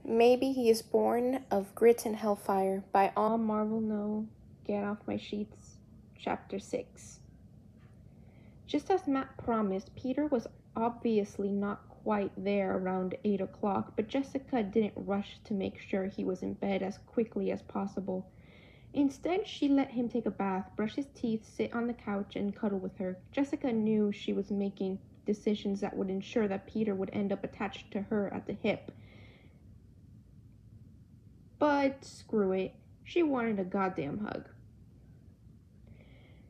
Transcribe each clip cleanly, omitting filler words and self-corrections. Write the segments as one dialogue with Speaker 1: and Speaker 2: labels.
Speaker 1: Maybe he is born of grit and hellfire. By all Marvel know, Get Off My Sheets, Chapter 6. Just as Matt promised, Peter was obviously not quite there around 8 o'clock, but Jessica didn't rush to make sure he was in bed as quickly as possible. Instead, she let him take a bath, brush his teeth, sit on the couch, and cuddle with her. Jessica knew she was making decisions that would ensure that Peter would end up attached to her at the hip. But screw it, she wanted a goddamn hug.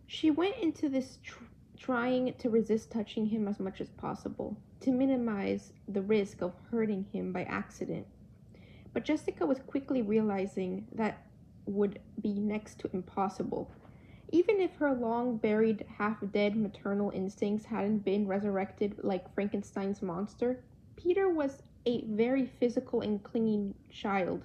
Speaker 1: She went into this trying to resist touching him as much as possible, to minimize the risk of hurting him by accident. But Jessica was quickly realizing that would be next to impossible. Even if her long-buried, half-dead maternal instincts hadn't been resurrected like Frankenstein's monster, Peter was a very physical and clinging child.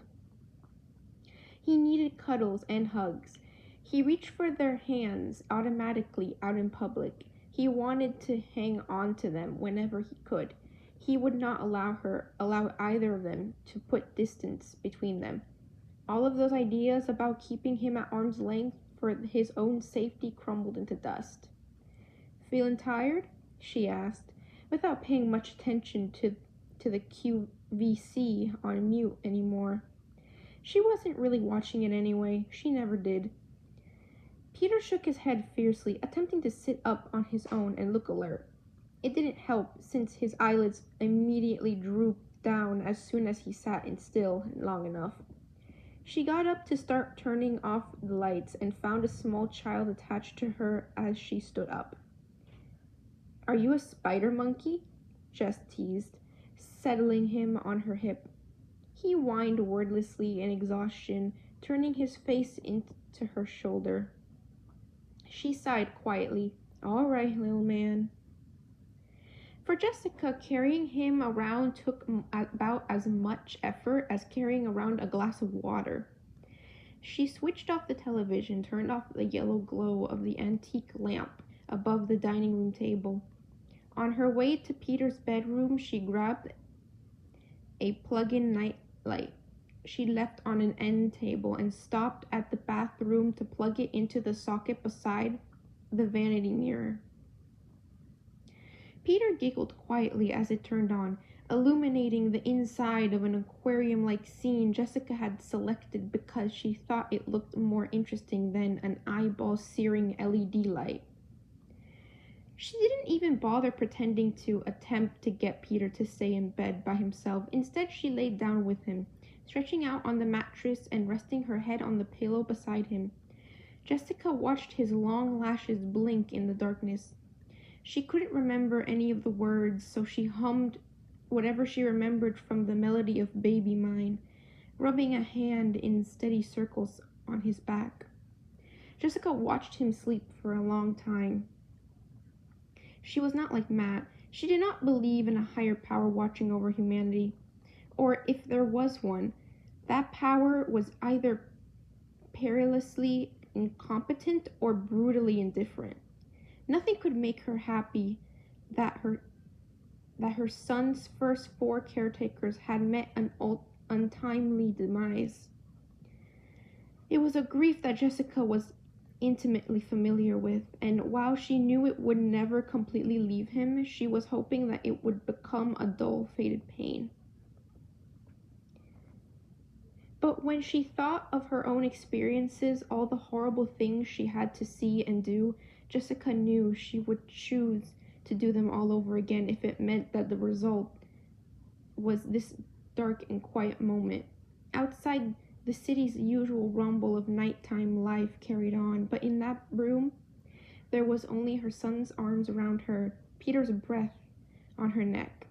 Speaker 1: He needed cuddles and hugs. He reached for their hands automatically out in public. He wanted to hang on to them whenever he could. He would not allow either of them to put distance between them. All of those ideas about keeping him at arm's length for his own safety crumbled into dust. "Feeling tired?" she asked, without paying much attention to the QVC on mute anymore. She wasn't really watching it anyway. She never did. Peter shook his head fiercely, attempting to sit up on his own and look alert. It didn't help, since his eyelids immediately drooped down as soon as he sat in still long enough. She got up to start turning off the lights and found a small child attached to her as she stood up. "Are you a spider monkey?" Jess teased, settling him on her hip. He whined wordlessly in exhaustion, turning his face into her shoulder. She sighed quietly. "All right, little man." For Jessica, carrying him around took about as much effort as carrying around a glass of water. She switched off the television, turned off the yellow glow of the antique lamp above the dining room table. On her way to Peter's bedroom, she grabbed a plug-in nightlight she left on an end table and stopped at the bathroom to plug it into the socket beside the vanity mirror. Peter giggled quietly as it turned on, illuminating the inside of an aquarium-like scene Jessica had selected because she thought it looked more interesting than an eyeball-searing LED light. She didn't even bother pretending to attempt to get Peter to stay in bed by himself. Instead, she laid down with him, stretching out on the mattress and resting her head on the pillow beside him. Jessica watched his long lashes blink in the darkness. She couldn't remember any of the words, so she hummed whatever she remembered from the melody of Baby Mine, rubbing a hand in steady circles on his back. Jessica watched him sleep for a long time. She was not like Matt. She did not believe in a higher power watching over humanity. Or if there was one, that power was either perilously incompetent or brutally indifferent. Nothing could make her happy that her son's first 4 caretakers had met an untimely demise. It was a grief that Jessica was intimately familiar with, and while she knew it would never completely leave him, she was hoping that it would become a dull, faded pain. But when she thought of her own experiences, all the horrible things she had to see and do, Jessica knew she would choose to do them all over again if it meant that the result was this dark and quiet moment. Outside, the city's usual rumble of nighttime life carried on, but in that room, there was only her son's arms around her, Peter's breath on her neck.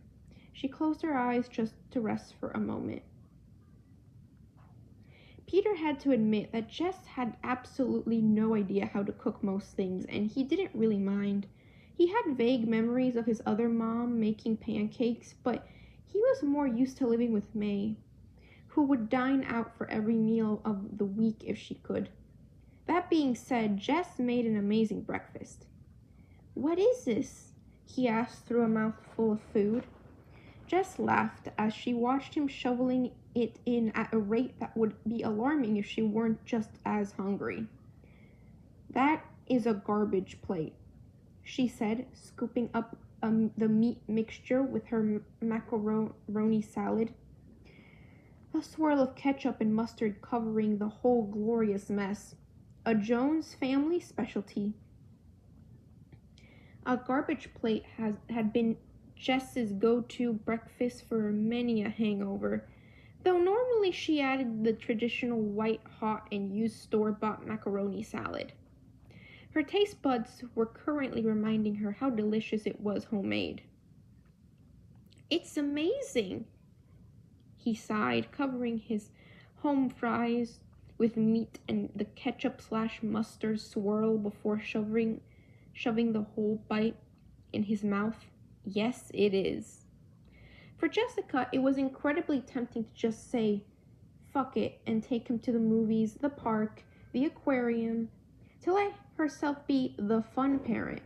Speaker 1: She closed her eyes just to rest for a moment. Peter had to admit that Jess had absolutely no idea how to cook most things, and he didn't really mind. He had vague memories of his other mom making pancakes, but he was more used to living with May, who would dine out for every meal of the week if she could. That being said, Jess made an amazing breakfast. "What is this?" he asked through a mouthful of food. Jess laughed as she watched him shoveling it in at a rate that would be alarming if she weren't just as hungry. "That is a garbage plate," she said, scooping up the meat mixture with her macaroni salad, a swirl of ketchup and mustard covering the whole glorious mess. A Jones family specialty. A garbage plate had been Jess's go-to breakfast for many a hangover, though normally she added the traditional white hot and used store-bought macaroni salad. Her taste buds were currently reminding her how delicious it was homemade. "It's amazing," he sighed, covering his home fries with meat and the ketchup/mustard swirl before shoving the whole bite in his mouth. "Yes, it is." For Jessica, it was incredibly tempting to just say, "Fuck it," and take him to the movies, the park, the aquarium, to let herself be the fun parent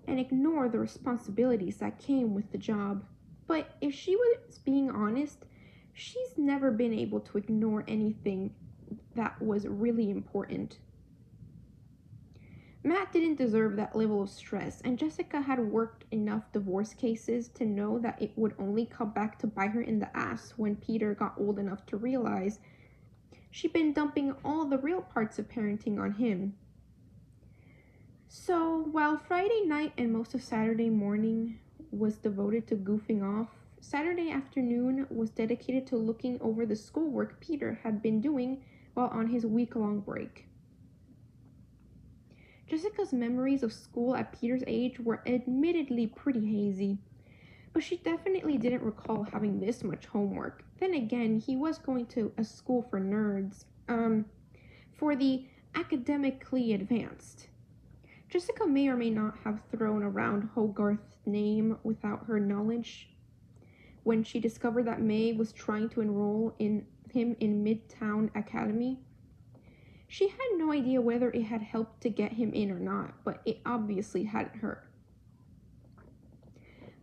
Speaker 1: and ignore the responsibilities that came with the job. But if she was being honest, she's never been able to ignore anything that was really important. Matt didn't deserve that level of stress, and Jessica had worked enough divorce cases to know that it would only come back to bite her in the ass when Peter got old enough to realize she'd been dumping all the real parts of parenting on him. So, while Friday night and most of Saturday morning was devoted to goofing off, Saturday afternoon was dedicated to looking over the schoolwork Peter had been doing while on his week-long break. Jessica's memories of school at Peter's age were admittedly pretty hazy, but she definitely didn't recall having this much homework. Then again, he was going to a school for nerds, for the academically advanced. Jessica may or may not have thrown around Hogarth's name without her knowledge when she discovered that May was trying to enroll him in Midtown Academy. She had no idea whether it had helped to get him in or not, but it obviously hadn't hurt.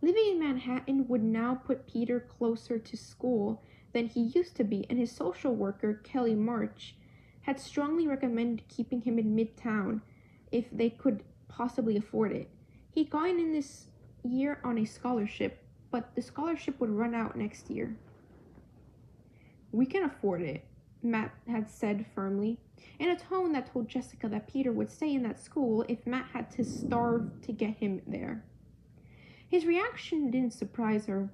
Speaker 1: Living in Manhattan would now put Peter closer to school than he used to be, and his social worker, Kelly March, had strongly recommended keeping him in Midtown if they could possibly afford it. He'd gone in this year on a scholarship, but the scholarship would run out next year. "We can afford it," Matt had said firmly, in a tone that told Jessica that Peter would stay in that school if Matt had to starve to get him there. His reaction didn't surprise her,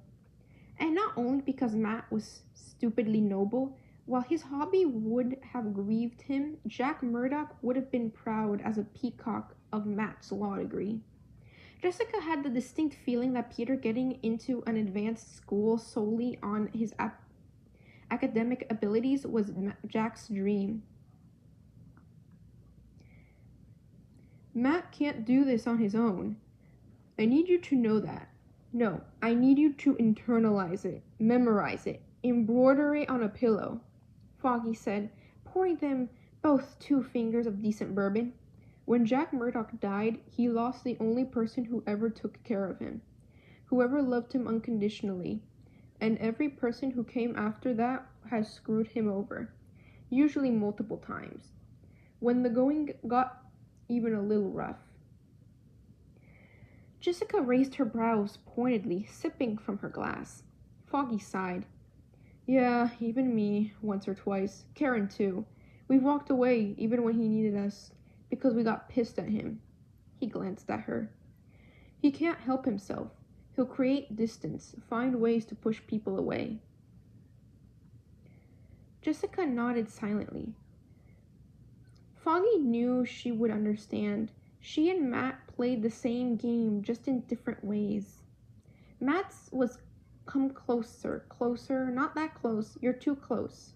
Speaker 1: and not only because Matt was stupidly noble. While his hobby would have grieved him, Jack Murdoch would have been proud as a peacock of Matt's law degree. Jessica had the distinct feeling that Peter getting into an advanced school solely on his academic abilities was Jack's dream. "Matt can't do this on his own. I need you to know that. No, I need you to internalize it, memorize it, embroider it on a pillow," Foggy said, pouring them both 2 fingers of decent bourbon. "When Jack Murdoch died, he lost the only person who ever took care of him, whoever loved him unconditionally, and every person who came after that has screwed him over, usually multiple times, when the going got even a little rough." Jessica raised her brows pointedly, sipping from her glass. Foggy sighed. "Yeah, even me, once or twice. Karen, too. We've walked away, even when he needed us, because we got pissed at him." He glanced at her. "He can't help himself. He'll create distance, find ways to push people away." Jessica nodded silently. Foggy knew she would understand. She and Matt played the same game, just in different ways. Matt's was "come closer, not that close, you're too close."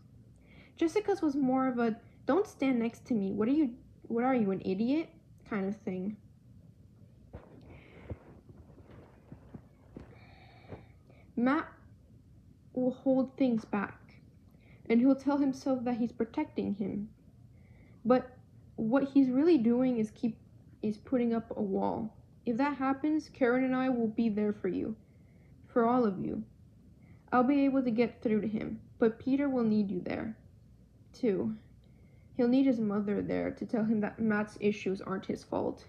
Speaker 1: Jessica's was more of a "don't stand next to me, what are you, an idiot?" kind of thing. Matt will hold things back, and he'll tell himself that he's protecting him. But what he's really doing is putting up a wall. If that happens, Karen and I will be there for you. For all of you. I'll be able to get through to him, but Peter will need you there, too. He'll need his mother there to tell him that Matt's issues aren't his fault.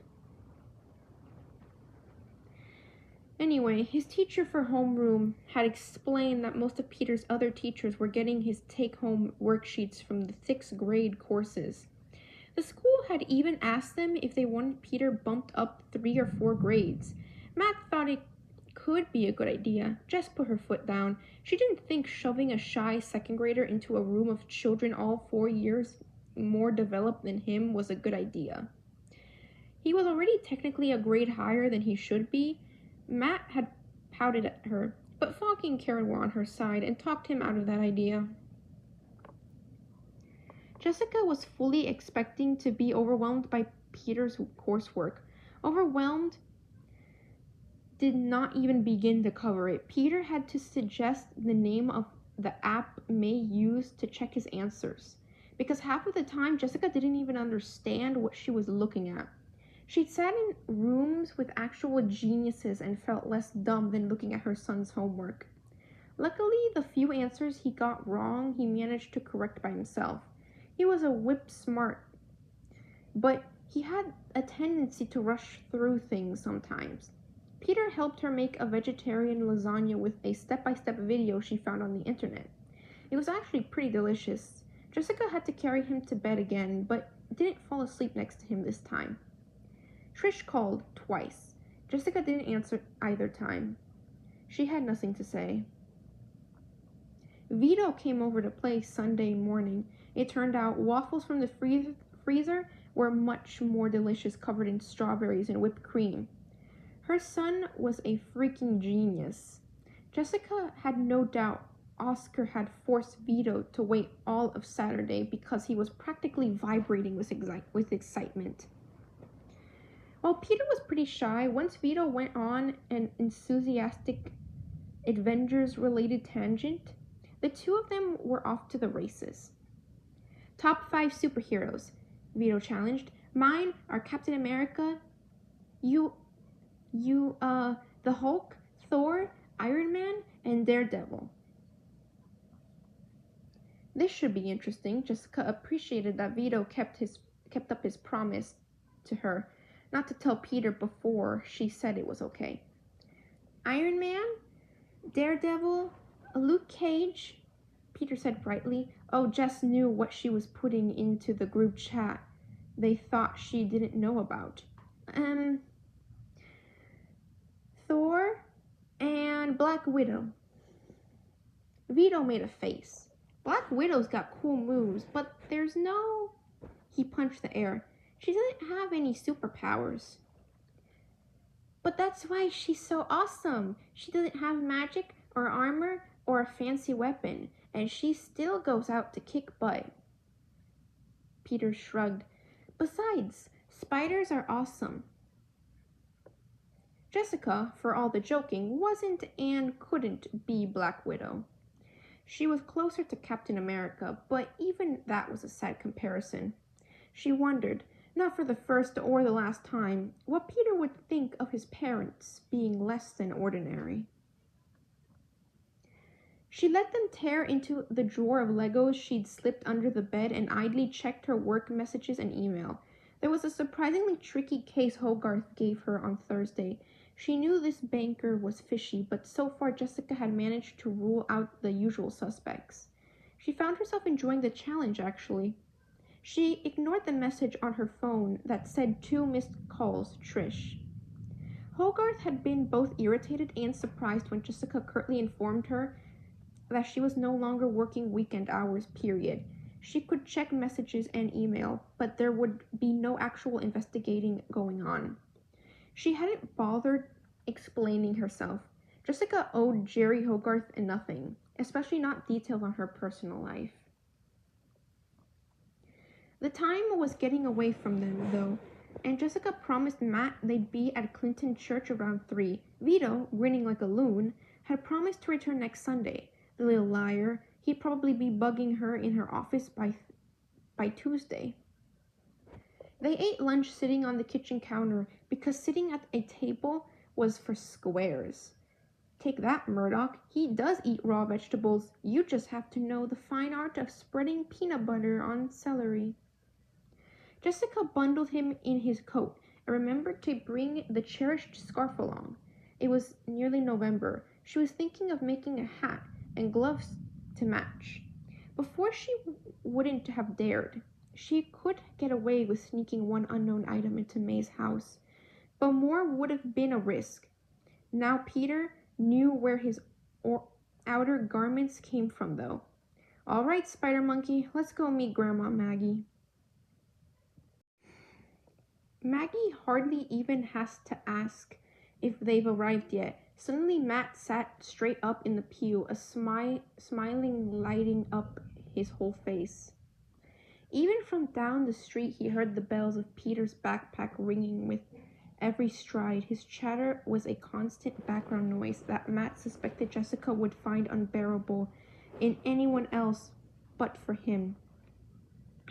Speaker 1: Anyway, his teacher for homeroom had explained that most of Peter's other teachers were getting his take-home worksheets from the 6th grade courses. The school had even asked them if they wanted Peter bumped up 3 or 4 grades. Matt thought it could be a good idea. Jess put her foot down. She didn't think shoving a shy 2nd grader into a room of children all 4 years more developed than him was a good idea. He was already technically a grade higher than he should be. Matt had pouted at her, but Foggy and Karen were on her side and talked him out of that idea. Jessica was fully expecting to be overwhelmed by Peter's coursework. Overwhelmed did not even begin to cover it. Peter had to suggest the name of the app May used to check his answers, because half of the time Jessica didn't even understand what she was looking at. She'd sat in rooms with actual geniuses and felt less dumb than looking at her son's homework. Luckily, the few answers he got wrong, he managed to correct by himself. He was a whip smart, but he had a tendency to rush through things sometimes. Peter helped her make a vegetarian lasagna with a step-by-step video she found on the internet. It was actually pretty delicious. Jessica had to carry him to bed again, but didn't fall asleep next to him this time. Trish called twice. Jessica didn't answer either time. She had nothing to say. Vito came over to play Sunday morning. It turned out waffles from the freezer were much more delicious, covered in strawberries and whipped cream. Her son was a freaking genius. Jessica had no doubt Oscar had forced Vito to wait all of Saturday because he was practically vibrating with excitement. While Peter was pretty shy, once Vito went on an enthusiastic Avengers-related tangent, the two of them were off to the races. Top 5 superheroes, Vito challenged. Mine are Captain America, the Hulk, Thor, Iron Man, and Daredevil. This should be interesting. Jessica appreciated that Vito kept up his promise to her, not to tell Peter before she said it was okay. Iron Man, Daredevil, Luke Cage, Peter said brightly. Oh, Jess knew what she was putting into the group chat they thought she didn't know about. Thor and Black Widow. Vito made a face. Black Widow's got cool moves, but there's no... He punched the air. She doesn't have any superpowers. But that's why she's so awesome. She doesn't have magic or armor or a fancy weapon, and she still goes out to kick butt. Peter shrugged. Besides, spiders are awesome. Jessica, for all the joking, wasn't and couldn't be Black Widow. She was closer to Captain America, but even that was a sad comparison. She wondered, not for the first or the last time, what Peter would think of his parents being less than ordinary. She let them tear into the drawer of Legos she'd slipped under the bed and idly checked her work messages and email. There was a surprisingly tricky case Hogarth gave her on Thursday. She knew this banker was fishy, but so far Jessica had managed to rule out the usual suspects. She found herself enjoying the challenge, actually. She ignored the message on her phone that said 2 missed calls, Trish. Hogarth had been both irritated and surprised when Jessica curtly informed her that she was no longer working weekend hours, period. She could check messages and email, but there would be no actual investigating going on. She hadn't bothered explaining herself. Jessica owed Jerry Hogarth nothing, especially not details on her personal life. The time was getting away from them, though, and Jessica promised Matt they'd be at Clinton Church around 3. Vito, grinning like a loon, had promised to return next Sunday. The little liar, he'd probably be bugging her in her office by Tuesday. They ate lunch sitting on the kitchen counter because sitting at a table was for squares. Take that, Murdoch. He does eat raw vegetables. You just have to know the fine art of spreading peanut butter on celery. Jessica bundled him in his coat and remembered to bring the cherished scarf along. It was nearly November. She was thinking of making a hat and gloves to match. Before she wouldn't have dared. She could get away with sneaking one unknown item into May's house, but more would have been a risk. Now Peter knew where his outer garments came from, though. All right, Spider Monkey, let's go meet Grandma Maggie. Maggie hardly even has to ask if they've arrived yet. Suddenly Matt sat straight up in the pew, a smiling lighting up his whole face. Even from down the street he heard the bells of Peter's backpack ringing with every stride. His chatter was a constant background noise that Matt suspected Jessica would find unbearable in anyone else but for him.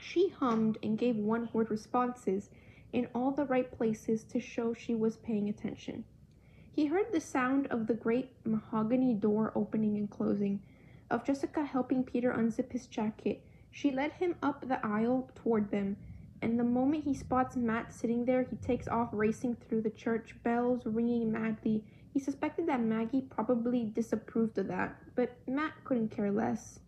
Speaker 1: She hummed and gave one-word responses in all the right places to show she was paying attention. He heard the sound of the great mahogany door opening and closing, of Jessica helping Peter unzip his jacket. She led him up the aisle toward them, and the moment he spots Matt sitting there, he takes off racing through the church, bells ringing madly. He suspected that Maggie probably disapproved of that, but Matt couldn't care less,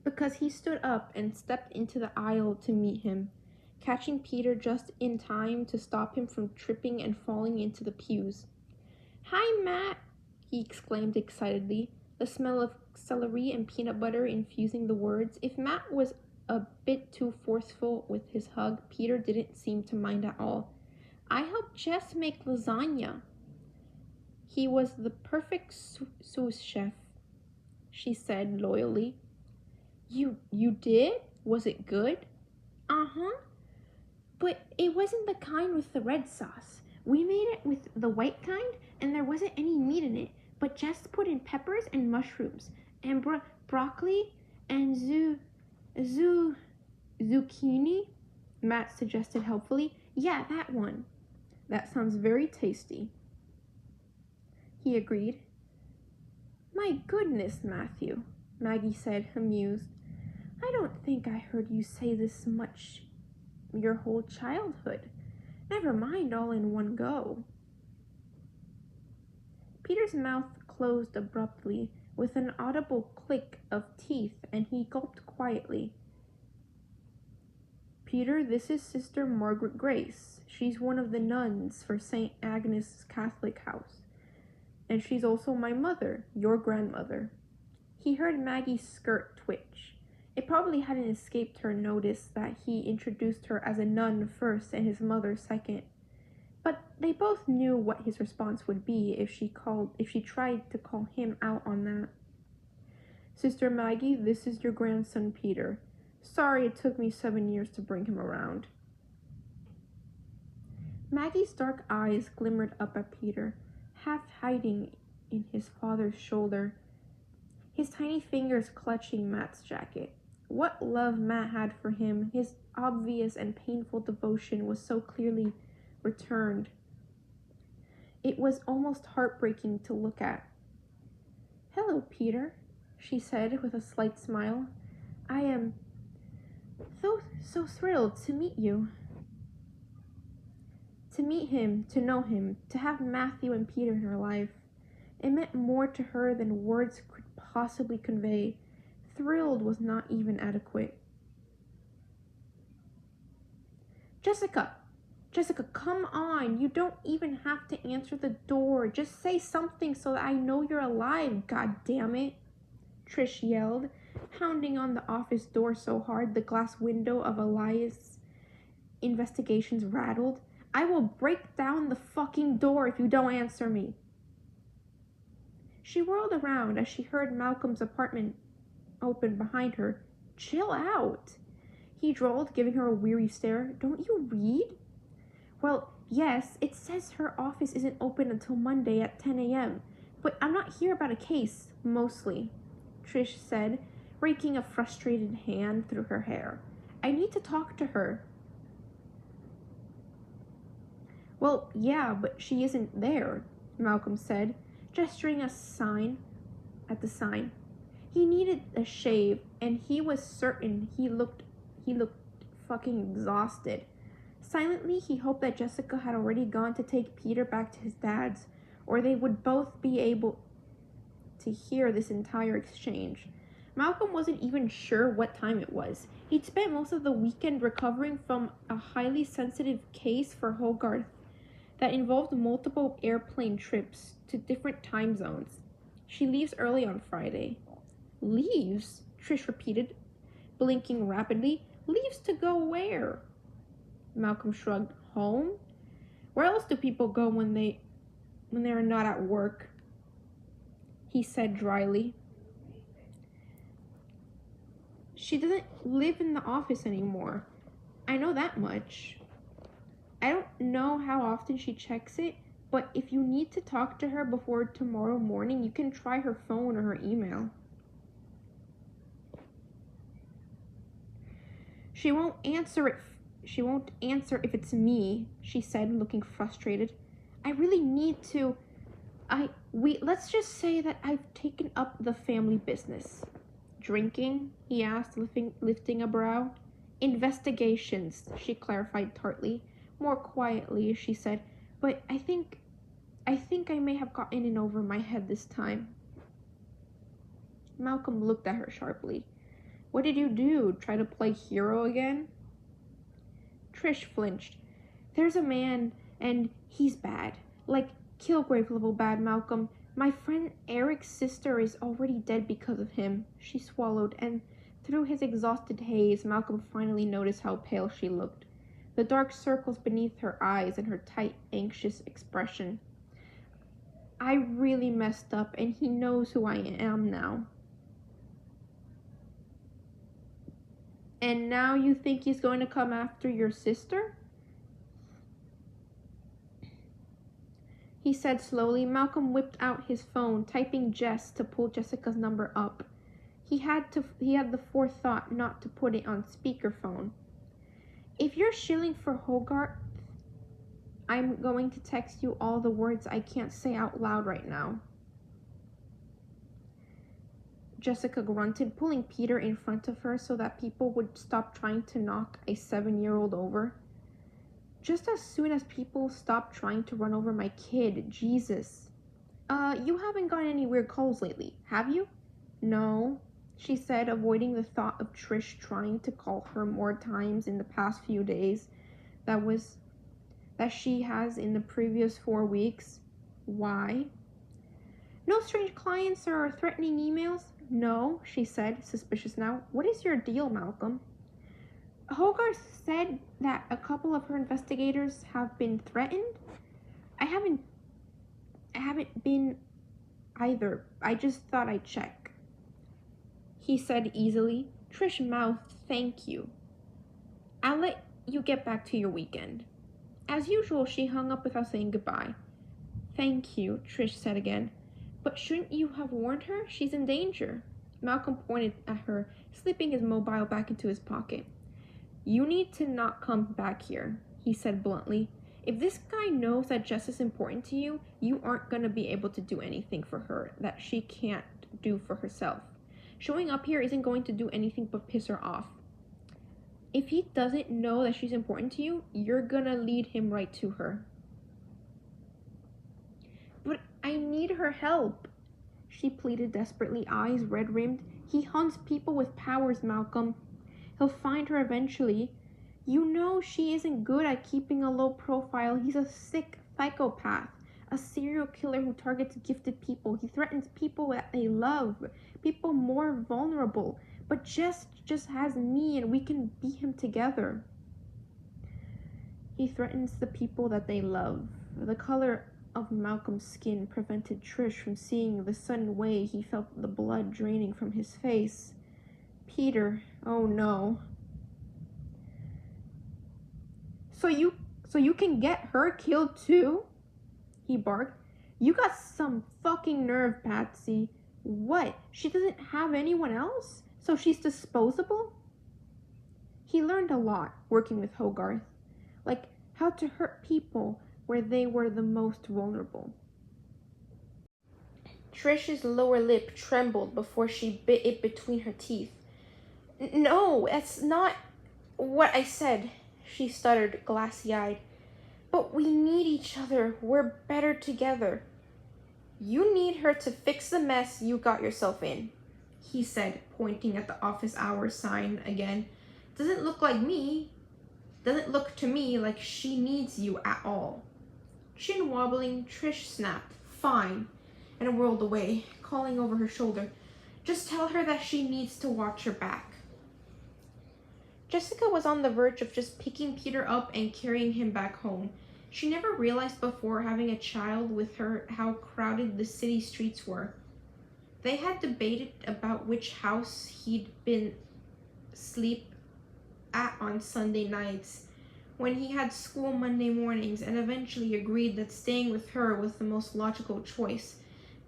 Speaker 1: because he stood up and stepped into the aisle to meet him, catching Peter just in time to stop him from tripping and falling into the pews. "Hi, Matt," he exclaimed excitedly, the smell of celery and peanut butter infusing the words. If Matt was a bit too forceful with his hug, Peter didn't seem to mind at all. "I helped Jess make lasagna." "He was the perfect sous chef," she said loyally. You did? Was it good?" "Uh-huh. But it wasn't the kind with the red sauce. We made it with the white kind, and there wasn't any meat in it, but Jess put in peppers and mushrooms, and broccoli, and zucchini," Matt suggested helpfully. "Yeah, that one." "That sounds very tasty," he agreed. "My goodness, Matthew," Maggie said, amused. "I don't think I heard you say this much your whole childhood. Never mind all in one go." Peter's mouth closed abruptly with an audible click of teeth, and he gulped quietly. "Peter, this is Sister Margaret Grace. She's one of the nuns for St. Agnes' Catholic house. And she's also my mother, your grandmother." He heard Maggie's skirt twitch. It probably hadn't escaped her notice that he introduced her as a nun first and his mother second. But they both knew what his response would be if she tried to call him out on that. "Sister Maggie, this is your grandson Peter. Sorry it took me 7 years to bring him around." Maggie's dark eyes glimmered up at Peter, half hiding in his father's shoulder, his tiny fingers clutching Matt's jacket. What love Matt had for him, his obvious and painful devotion was so clearly returned. It was almost heartbreaking to look at. "Hello, Peter," she said with a slight smile. "I am so thrilled to meet you." To meet him, to know him, to have Matthew and Peter in her life. It meant more to her than words could possibly convey. Thrilled was not even adequate. Jessica, come on. You don't even have to answer the door. Just say something so that I know you're alive, god damn it," Trish yelled, pounding on the office door so hard the glass window of Elias' investigations rattled. "I will break down the fucking door if you don't answer me." She whirled around as she heard Malcolm's apartment open behind her. "Chill out," he drawled, giving her a weary stare. "Don't you read?" "Well, yes, it says her office isn't open until Monday at 10 a.m., but I'm not here about a case, mostly," Trish said, raking a frustrated hand through her hair. "I need to talk to her." "Well, yeah, but she isn't there," Malcolm said, gesturing at the sign. He needed a shave, and he was certain he looked fucking exhausted. Silently, he hoped that Jessica had already gone to take Peter back to his dad's, or they would both be able to hear this entire exchange. Malcolm wasn't even sure what time it was. He'd spent most of the weekend recovering from a highly sensitive case for Hogarth that involved multiple airplane trips to different time zones. She leaves early on Friday. Leaves? Trish repeated, blinking rapidly. Leaves to go where? Malcolm shrugged. Home? Where else do people go when they are not at work? He said dryly. She doesn't live in the office anymore. I know that much. I don't know how often she checks it, but if you need to talk to her before tomorrow morning, you can try her phone or her email. She won't answer if it's me, she said, looking frustrated. I really need to. Let's just say that I've taken up the family business. Drinking? He asked, lifting a brow. Investigations, she clarified tartly. More quietly, she said, but I think I may have gotten in over my head this time. Malcolm looked at her sharply. What did you do? Try to play hero again? Trish flinched. There's a man, and he's bad. Like Kilgrave level bad, Malcolm. My friend Eric's sister is already dead because of him. She swallowed, and through his exhausted haze, Malcolm finally noticed how pale she looked. The dark circles beneath her eyes and her tight, anxious expression. I really messed up, and he knows who I am now. And now you think he's going to come after your sister? He said slowly. Malcolm whipped out his phone, typing Jess to pull Jessica's number up. He had the forethought not to put it on speakerphone. If you're shilling for Hogarth, I'm going to text you all the words I can't say out loud right now. Jessica grunted, pulling Peter in front of her so that people would stop trying to knock a 7-year-old over. Just as soon as people stop trying to run over my kid, Jesus. You haven't gotten any weird calls lately, have you? No, she said, avoiding the thought of Trish trying to call her more times in the past few days that she has in the previous 4 weeks. Why? No strange clients or threatening emails? No, she said, suspicious now. What is your deal, Malcolm? Hogarth said that a couple of her investigators have been threatened. I haven't been either. I just thought I'd check. He said easily. Trish mouthed, thank you. I'll let you get back to your weekend. As usual, she hung up without saying goodbye. Thank you, Trish said again. But shouldn't you have warned her? She's in danger. Malcolm pointed at her, slipping his mobile back into his pocket. You need to not come back here, he said bluntly. If this guy knows that Jess is important to you, you aren't going to be able to do anything for her that she can't do for herself. Showing up here isn't going to do anything but piss her off. If he doesn't know that she's important to you, you're going to lead him right to her. But I need her help, she pleaded desperately, eyes red-rimmed. He hunts people with powers, Malcolm. He'll find her eventually. You know she isn't good at keeping a low profile. He's a sick psychopath, a serial killer who targets gifted people. He threatens people that they love, people more vulnerable. But Jess just has me, and we can beat him together. He threatens the people that they love. The color of Malcolm's skin prevented Trish from seeing the sudden way he felt the blood draining from his face. Peter, oh no. So you can get her killed too? He barked. You got some fucking nerve, Patsy. What? She doesn't have anyone else? So she's disposable? He learned a lot working with Hogarth, like how to hurt people where they were the most vulnerable. Trish's lower lip trembled before she bit it between her teeth. No, that's not what I said, she stuttered, glassy-eyed. But we need each other. We're better together. You need her to fix the mess you got yourself in, he said, pointing at the office hours sign again. Doesn't look to me like she needs you at all. Chin wobbling, Trish snapped, fine, and whirled away, calling over her shoulder. Just tell her that she needs to watch her back. Jessica was on the verge of just picking Peter up and carrying him back home. She never realized before having a child with her how crowded the city streets were. They had debated about which house he'd been sleep at on Sunday nights when he had school Monday mornings, and eventually agreed that staying with her was the most logical choice.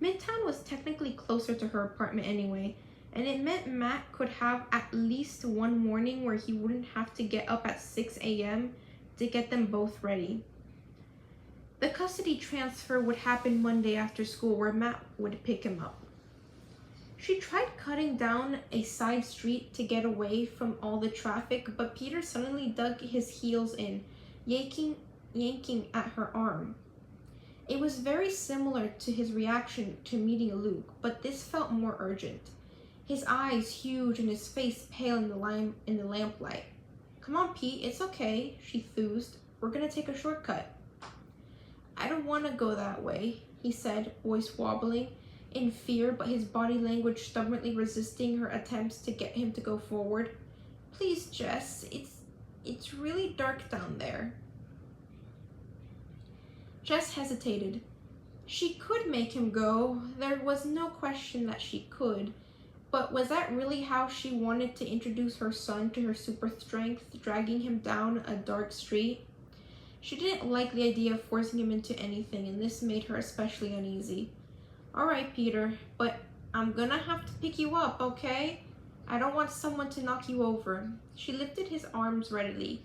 Speaker 1: Midtown was technically closer to her apartment anyway, and it meant Matt could have at least one morning where he wouldn't have to get up at 6 a.m. to get them both ready. The custody transfer would happen Monday after school, where Matt would pick him up. She tried cutting down a side street to get away from all the traffic, but Peter suddenly dug his heels in, yanking at her arm. It was very similar to his reaction to meeting Luke, but this felt more urgent. His eyes huge and his face pale in the lamplight. Come on, Pete, it's okay, she enthused. We're gonna take a shortcut. I don't want to go that way, he said, voice wobbling in fear, but his body language stubbornly resisting her attempts to get him to go forward. Please, Jess, it's really dark down there. Jess hesitated. She could make him go. There was no question that she could. But was that really how she wanted to introduce her son to her super strength, dragging him down a dark street? She didn't like the idea of forcing him into anything, and this made her especially uneasy. All right, Peter, but I'm gonna have to pick you up, okay? I don't want someone to knock you over. She lifted his arms readily,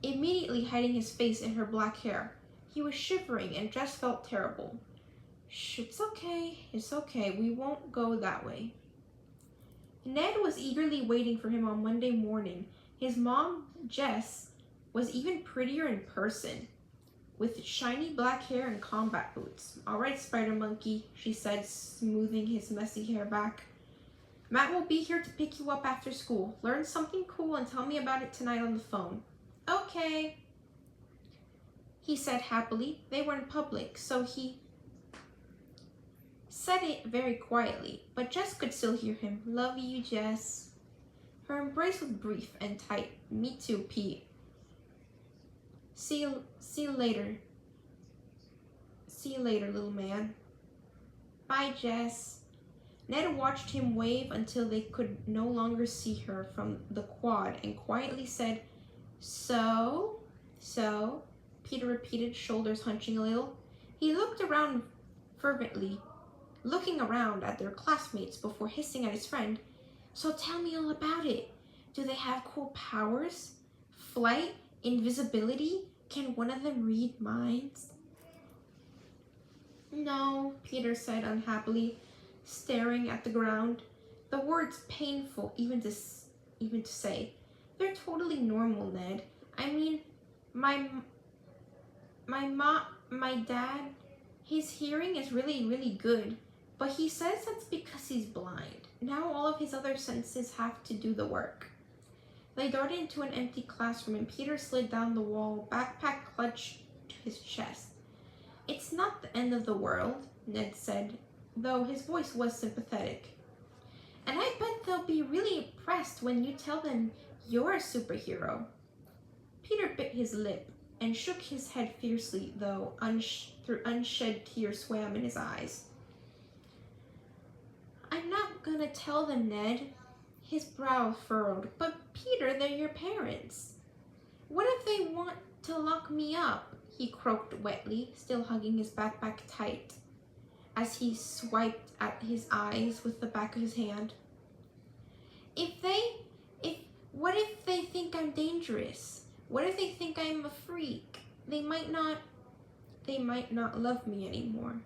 Speaker 1: immediately hiding his face in her black hair. He was shivering and Jess felt terrible. Shh, it's okay, we won't go that way. Ned was eagerly waiting for him on Monday morning. His mom, Jess, was even prettier in person, with shiny black hair and combat boots. All right, Spider Monkey, she said, smoothing his messy hair back. Matt will be here to pick you up after school. Learn something cool and tell me about it tonight on the phone. Okay, he said happily. They were in public, so he said it very quietly, but Jess could still hear him. Love you, Jess. Her embrace was brief and tight. Me too, Pete. See you later. See you later, little man. Bye, Jess. Ned watched him wave until they could no longer see her from the quad and quietly said, So? Peter repeated, shoulders hunching a little. He looked around fervently, looking around at their classmates before hissing at his friend. So tell me all about it. Do they have cool powers? Flight? Invisibility? Can one of them read minds? No, Peter said unhappily, staring at the ground. The words painful even to say. They're totally normal, Ned. I mean, my dad, his hearing is really, really good, but he says that's because he's blind. Now all of his other senses have to do the work. They darted into an empty classroom and Peter slid down the wall, backpack clutched to his chest. It's not the end of the world, Ned said, though his voice was sympathetic. And I bet they'll be really impressed when you tell them you're a superhero. Peter bit his lip and shook his head fiercely, though unshed tears swam in his eyes. I'm not gonna tell them, Ned. His brow furrowed. But Peter, they're your parents. What if they want to lock me up? He croaked wetly, still hugging his backpack tight, as he swiped at his eyes with the back of his hand. What if they think I'm dangerous? What if they think I'm a freak? They might not love me anymore.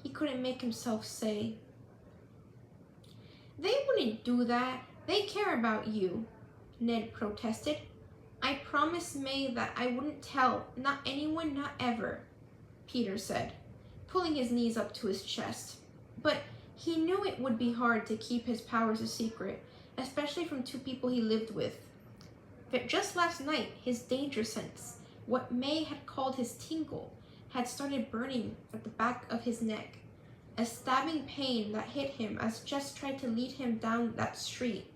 Speaker 1: he couldn't make himself say. "They wouldn't do that. They care about you," Ned protested. "I promised May that I wouldn't tell, not anyone, not ever," Peter said, pulling his knees up to his chest. But he knew it would be hard to keep his powers a secret, especially from two people he lived with. But just last night, his danger sense, what May had called his tingle, had started burning at the back of his neck, a stabbing pain that hit him as Jess tried to lead him down that street.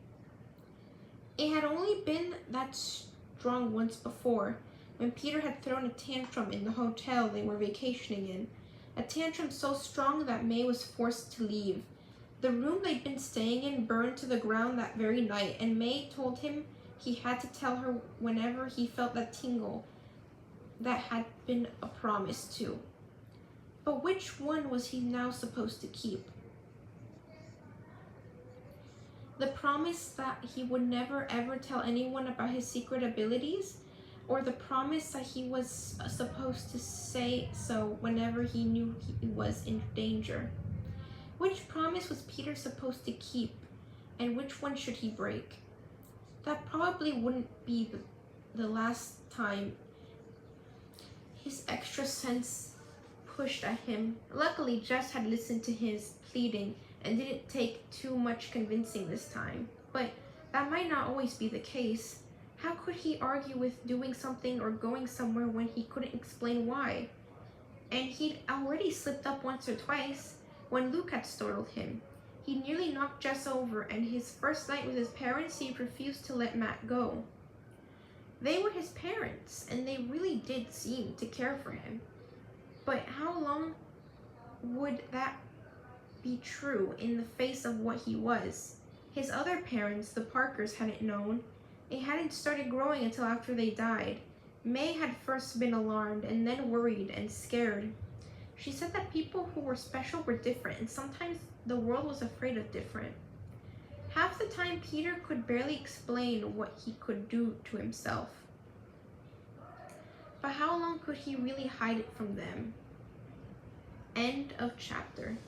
Speaker 1: It had only been that strong once before, when Peter had thrown a tantrum in the hotel they were vacationing in, a tantrum so strong that May was forced to leave. The room they'd been staying in burned to the ground that very night, and May told him he had to tell her whenever he felt that tingle that had been a promise to. But which one was he now supposed to keep? The promise that he would never ever tell anyone about his secret abilities, or the promise that he was supposed to say so whenever he knew he was in danger? Which promise was Peter supposed to keep, and which one should he break? That probably wouldn't be the last time. His extra sense pushed at him. Luckily, Jess had listened to his pleading and didn't take too much convincing this time. But that might not always be the case. How could he argue with doing something or going somewhere when he couldn't explain why? And he'd already slipped up once or twice when Luke had startled him. He nearly knocked Jess over, and his first night with his parents, he refused to let Matt go. They were his parents, and they really did seem to care for him. But how long would that be true in the face of what he was? His other parents, the Parkers, hadn't known. It hadn't started growing until after they died. May had first been alarmed and then worried and scared. She said that people who were special were different, and sometimes the world was afraid of different. Half the time, Peter could barely explain what he could do to himself. But how long could he really hide it from them? End of chapter.